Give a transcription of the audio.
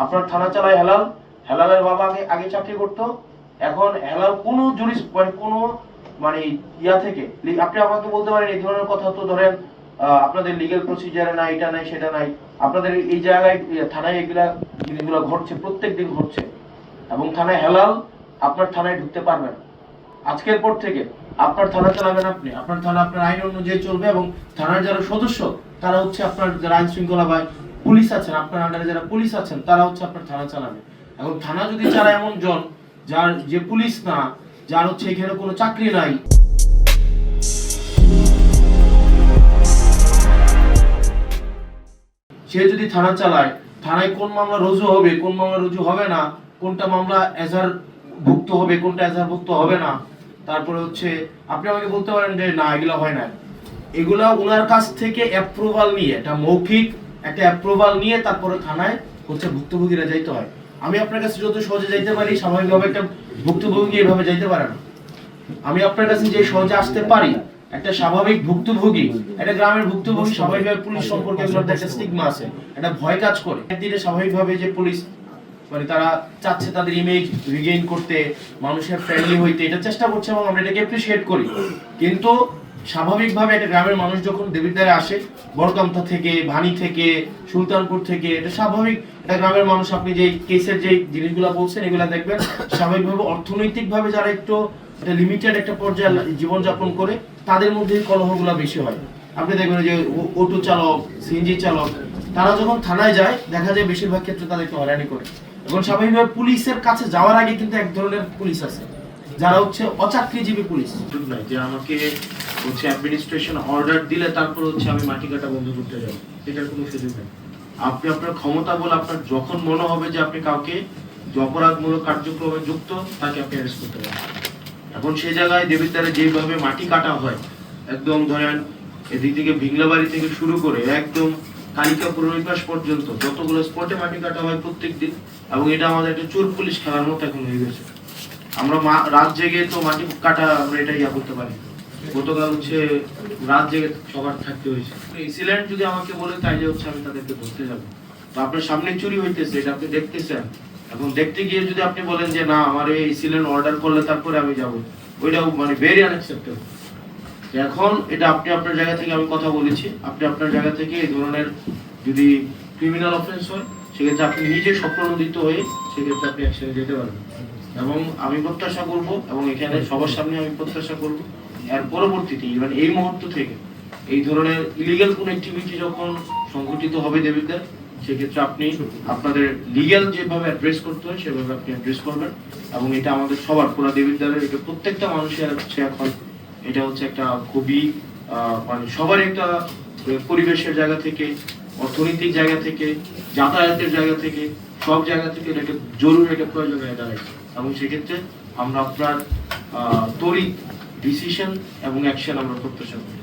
আপনার থানা চালায় হেলাল, হেলালের বাবা আগে আগে চাকরি করতো, এখন হেলাল কোনো কোনো মানে ইয়া থেকে আপনি আমাকে বলতে পারেন এই ধরনের কথা তো ধরেন আপনাদের লিগ্যাল প্রসিজারে নাই, এটা নাই সেটা নাই, আপনাদের এই জায়গায় থানায় এগুলা জিনিসগুলো ঘটছে, প্রত্যেক দিন ঘটছে, এবং থানায় হেলাল আপনার থানায় ঢুকতে পারবে না। আজকের পর থেকে আপনার থানা চালাবেন আপনি, আপনার থানা আপনার আইন অনুযায়ী চলবে, এবং থানার যারা সদস্য তারা হচ্ছে আপনার যারা আইন শৃঙ্খলা বা পুলিশ আছেন, আপনার আন্ডারে যারা পুলিশ আছেন তারা হচ্ছে আপনার থানা চালাবে। এখন থানা যদি চালায় এমন জন যার যে পুলিশ না, যার হচ্ছে এখানে কোনো চাকরি নাই, সে যদি থানা চালায়, থানায় কোন মামলা রুজু হবে, কোন মামলা রুজু হবে না, কোনটা মামলা এজার ভুক্ত হবে, কোনটা এজার ভুক্ত হবে না, তারপরে হচ্ছে আপনি আমাকে বলতে পারেন যে না এগুলা হয় না, এগুলা ওনার কাছ থেকে অ্যাপ্রুভাল নিয়ে, এটা মৌখিক একটা অ্যাপ্রুভাল নিয়ে তারপরে থানায় হচ্ছে ভুক্তভোগীরা যাইতে হয়। আমি আপনার কাছে যত সহজে যাইতে পারি, স্বাভাবিকভাবে একটা ভুক্তভোগী এভাবে যাইতে পারে না। আমি আপনার কাছে যে সহজে আসতে পারি, একটা স্বাভাবিক ভুক্তভোগী, একটা গ্রামের ভুক্তভোগী স্বাভাবিকভাবে পুলিশ সম্পর্কে একটা স্টিগমা আছে, একটা ভয় কাজ করে। একদিনে স্বাভাবিকভাবে যে পুলিশ মানে তারা চাচ্ছে তাদের ইমেজ রিগেইন করতে, মানুষের ফ্রেন্ডলি হইতে, এটা চেষ্টা করছে এবং আমরা এটাকে অ্যাপ্রিশিয়েট করি। কিন্তু স্বাভাবিকভাবে একটা গ্রামের মানুষ যখন দেবিদ্বারে আসে, বড়কামতা থেকে, ভানি থেকে, সুলতানপুর থেকে, এটা স্বাভাবিক একটা গ্রামের মানুষ, আপনি যে কেসের যে জিনিসগুলো বলছেন এগুলা দেখবেন স্বাভাবিকভাবে অর্থনৈতিকভাবে যারা একটু একটা লিমিটেড একটা পর্যায়ে জীবনযাপন করে তাদের মধ্যে কলহগুলো বেশি হয়। আপনি দেখবেন যে অটো চালক, সিএনজি চালক, তারা যখন থানায় যায় দেখা যায় বেশিরভাগ ক্ষেত্রে তাদেরকে হয়রানি করে। এবং স্বাভাবিকভাবে পুলিশের কাছে যাওয়ার আগে কিন্তু এক ধরনের পুলিশ আছে যারা হচ্ছে অচাকরিজীবী পুলিশ, নাই যে আমাকে হচ্ছে অ্যাডমিনিস্ট্রেশন অর্ডার দিলে তারপর হচ্ছে আমি মাটি কাটা বন্ধ করতে যাব, এটার কোনো সুযোগ নেই। আপনি আপনার ক্ষমতা বলে আপনার যখন মনে হবে যে আপনি কাউকে যে অপরাধমূলক কার্যক্রমে যুক্ত তাকে আপনি অ্যারেস্ট করতে পারেন। এখন সেই জায়গায় দেবিদ্বারে যেভাবে মাটি কাটা হয়, একদম ধরেন এদিক থেকে ভিংলাবাড়ি থেকে শুরু করে একদম কালিকাপুর ওইপাশ পর্যন্ত যতগুলো স্পটে মাটি কাটা হয় প্রত্যেক দিন, এবং এটা আমাদের একটা চোর পুলিশ খেলার মতো এখন হয়ে গেছে। আমরা রাত জেগে তো মাটি কাটা আমরা এটা ইয়া করতে পারি, গতকাল হচ্ছে রাত জেগে সবার থাকতে হয়েছে। ইসিল্যান্ড যদি আমাকে বলে তাইলে হচ্ছে আমি তাদেরকে ধরতে যাবো, তো আপনার সামনে চুরি হইতেছে এটা আপনি দেখতেছেন, এখন দেখতে গিয়ে যদি আপনি বলেন যে না আমার এই ইসিল্যান্ড অর্ডার করলে তারপরে আমি যাবো, ওইটাও মানে ভেরি আনএক্সেপ্টেবল। এখন এটা আপনি আপনার জায়গা থেকে আমি কথা বলেছি, আপনি আপনার জায়গা থেকে এই ধরনের যদি ক্রিমিনাল অফেন্স হয় সেক্ষেত্রে আপনি নিজে স্বপ্রণোদিত হয়ে সেক্ষেত্রে আপনি অ্যাকশনে যেতে পারবেন। এবং আমি প্রত্যাশা করব, এবং এখানে সবার সামনে আমি প্রত্যাশা করব এর পরবর্তীতে মানে এই মুহূর্ত থেকে এই ধরনের ইলিগাল কোন অ্যাক্টিভিটি যখন সংঘটিত হবে দেবিদ্বার, সেক্ষেত্রে আপনি আপনাদের লিগ্যাল যেভাবে অ্যাড্রেস করতে হয় সেভাবে আপনি অ্যাড্রেস করবেন। এবং এটা আমাদের সবার পুরো দেবিদ্বারের, এটা প্রত্যেকটা মানুষের হচ্ছে এখন এটা হচ্ছে একটা খুবই মানে সবার একটা পরিবেশের জায়গা থেকে, অর্থনৈতিক জায়গা থেকে, যাতায়াতের জায়গা থেকে, সব জায়গা থেকে এটা একটা জরুরি একটা প্রয়োজন হয়ে দাঁড়ায়। এবং সেক্ষেত্রে আমরা আপনার তড়িৎ ডিসিশন এবং অ্যাকশন আমরা প্রত্যাশা করি।